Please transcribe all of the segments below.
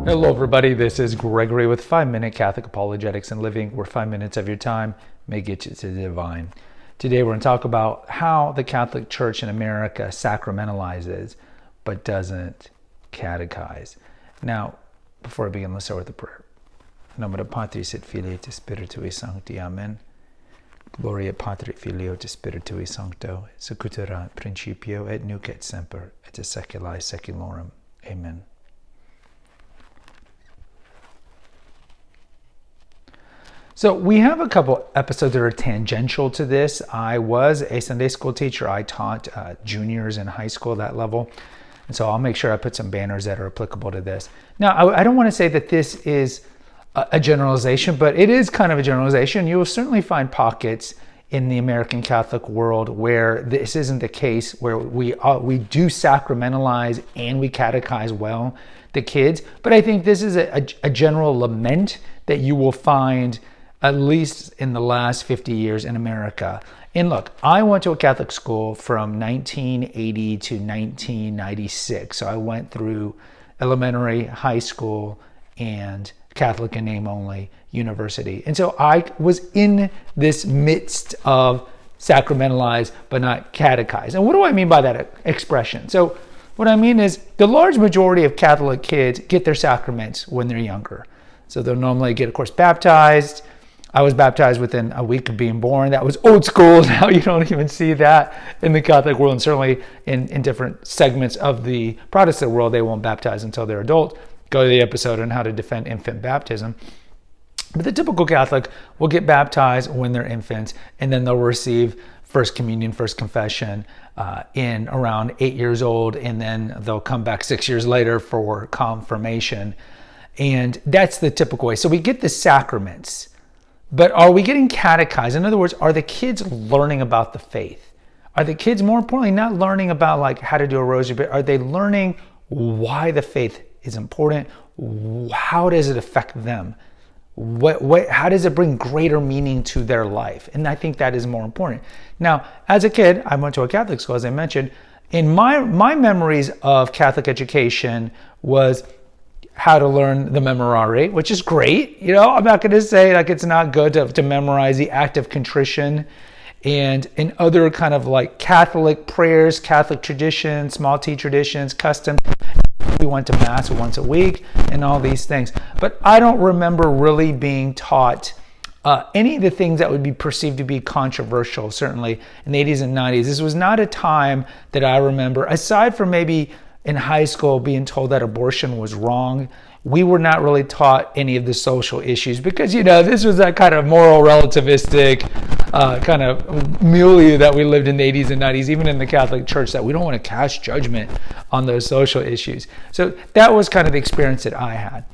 Hello everybody, this is Gregory with 5-Minute Catholic Apologetics and Living, where 5 minutes of your time may get you to the divine. Today we're going to talk about how the Catholic Church in America sacramentalizes but doesn't catechize. Now, before I begin, let's start with a prayer. In nomine Patris et Filii et Spiritui Sancti. Amen. Gloria Patri Filio et Spiritui Sancto, secut erat in principio et nunc et semper et in saecula saeculorum. Amen. So we have a couple episodes that are tangential to this. I was a Sunday school teacher. I taught juniors in high school, that level. And so I'll make sure I put some banners that are applicable to this. Now, I don't want to say that this is a generalization, but it is kind of a generalization. You will certainly find pockets in the American Catholic world where this isn't the case, where we do sacramentalize and we catechize well the kids. But I think this is a general lament that you will find at least in the last 50 years in America. And look, I went to a Catholic school from 1980 to 1996. So I went through elementary, high school, and Catholic in name only university. And so I was in this midst of sacramentalized but not catechized. And what do I mean by that expression? So what I mean is the large majority of Catholic kids get their sacraments when they're younger. So they'll normally get, of course, baptized. I was baptized within a week of being born. That was old school. Now you don't even see that in the Catholic world, and certainly in different segments of the Protestant world, they won't baptize until they're adult. Go to the episode on how to defend infant baptism. But the typical Catholic will get baptized when they're infants, and then they'll receive First Communion, First Confession in around 8 years old, and then they'll come back 6 years later for confirmation. And that's the typical way. So we get the sacraments. But are we getting catechized? In other words, are the kids learning about the faith? Are the kids, more importantly, not learning about like how to do a rosary, but are they learning why the faith is important? How does it affect them? How does it bring greater meaning to their life? And I think that is more important. Now, as a kid, I went to a Catholic school, as I mentioned. In my memories of Catholic education was how to learn the memorare, which is great. You know, I'm not going to say like it's not good to memorize the act of contrition and in other kind of like Catholic prayers, Catholic traditions, small T traditions, customs. We went to Mass once a week and all these things. But I don't remember really being taught any of the things that would be perceived to be controversial, certainly in the 80s and 90s. This was not a time that I remember, aside from maybe in high school being told that abortion was wrong. We were not really taught any of the social issues because, you know, this was that kind of moral relativistic kind of milieu that we lived in the 80s and 90s, even in the Catholic Church, that we don't want to cast judgment on those social issues. So that was kind of the experience that I had.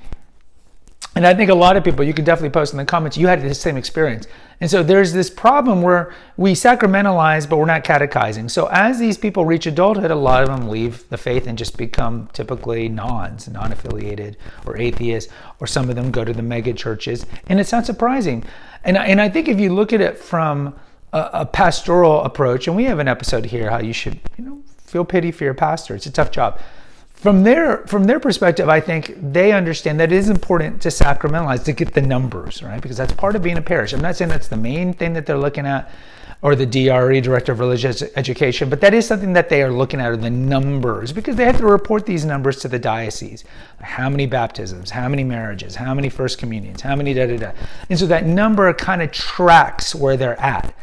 And I think a lot of people, you can definitely post in the comments, you had the same experience. And so there's this problem where we sacramentalize, but we're not catechizing. So as these people reach adulthood, a lot of them leave the faith and just become typically non-affiliated or atheists, or some of them go to the mega churches. And it's not surprising. And I think if you look at it from a pastoral approach, and we have an episode here, how you should, feel pity for your pastor. It's a tough job. From their perspective, I think they understand that it is important to sacramentalize, to get the numbers, right? Because that's part of being a parish. I'm not saying that's the main thing that they're looking at, or the DRE, Director of Religious Education, but that is something that they are looking at, are the numbers, because they have to report these numbers to the diocese. How many baptisms, how many marriages, how many First Communions, how many da-da-da. And so that number kind of tracks where they're at.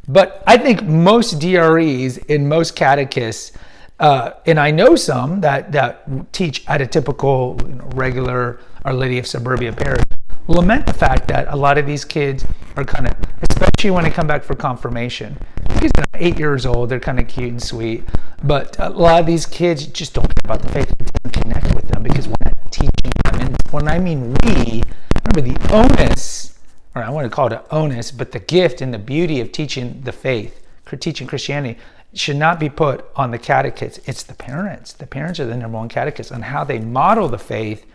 But I think most DREs and most catechists, and I know some that teach at a typical regular Our Lady of Suburbia parish, lament the fact that a lot of these kids are kind of, especially when they come back for confirmation, because they're 8 years old, they're kind of cute and sweet, but a lot of these kids just don't care about the faith, they don't connect with them because we're not teaching them. And when I mean we, remember the onus, or I want to call it an onus, but the gift and the beauty of teaching the faith, teaching Christianity, should not be put on the catechists. It's the parents. The parents are the number one catechists on how they model the faith,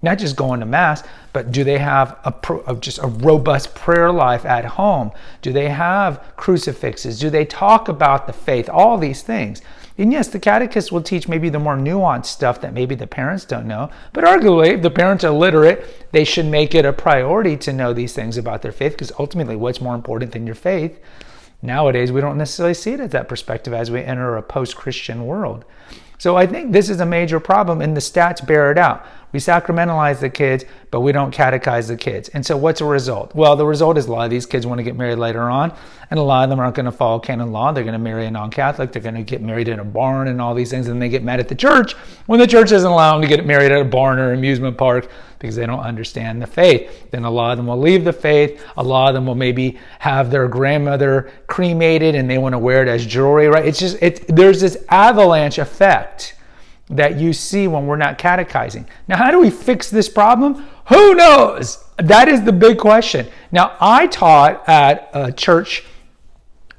not just going to Mass, but do they have just a robust prayer life at home? Do they have crucifixes? Do they talk about the faith? All these things. And yes, the catechist will teach maybe the more nuanced stuff that maybe the parents don't know. But arguably, if the parents are literate, they should make it a priority to know these things about their faith, because ultimately, what's more important than your faith? Nowadays, we don't necessarily see it as that perspective as we enter a post-Christian world. So I think this is a major problem, and the stats bear it out. We sacramentalize the kids, but we don't catechize the kids. And so what's the result? Well, the result is a lot of these kids want to get married later on, and a lot of them aren't going to follow canon law. They're going to marry a non-Catholic. They're going to get married in a barn and all these things, and they get mad at the church when the church doesn't allow them to get married at a barn or amusement park because they don't understand the faith. Then a lot of them will leave the faith. A lot of them will maybe have their grandmother cremated and they want to wear it as jewelry, right? There's this avalanche effect that you see when we're not catechizing. Now, how do we fix this problem? Who knows? That is the big question. Now, I taught at a church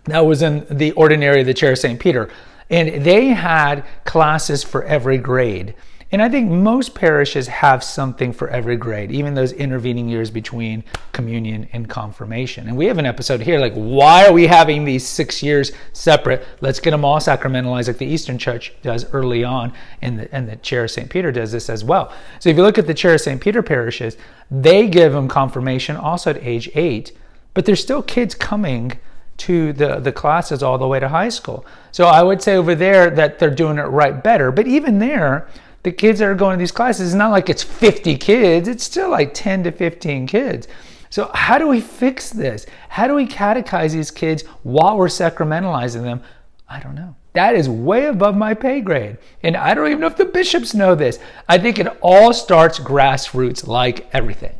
that was in the ordinary of the Chair of St. Peter, and they had classes for every grade. And I think most parishes have something for every grade, even those intervening years between communion and confirmation. And we have an episode here, like, why are we having these 6 years separate? Let's get them all sacramentalized like the Eastern Church does early on, and the Chair of St. Peter does this as well. So if you look at the Chair of St. Peter parishes, they give them confirmation also at age 8, but there's still kids coming to the classes all the way to high school. So I would say over there that they're doing it right better. But even there, the kids that are going to these classes, it's not like it's 50 kids. It's still like 10 to 15 kids. So how do we fix this? How do we catechize these kids while we're sacramentalizing them? I don't know. That is way above my pay grade. And I don't even know if the bishops know this. I think it all starts grassroots, like everything.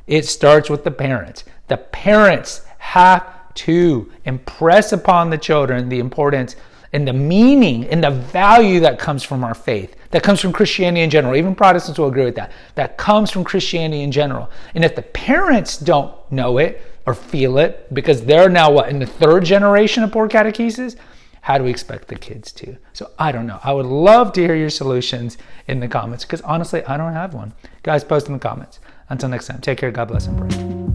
It starts with the parents. The parents have to impress upon the children the importance and the meaning and the value that comes from our faith, that comes from Christianity in general. Even Protestants will agree with that. That comes from Christianity in general. And if the parents don't know it or feel it, because they're now, in the 3rd generation of poor catechesis, how do we expect the kids to? So I don't know. I would love to hear your solutions in the comments, because honestly, I don't have one. Guys, post in the comments. Until next time, take care, God bless, and pray.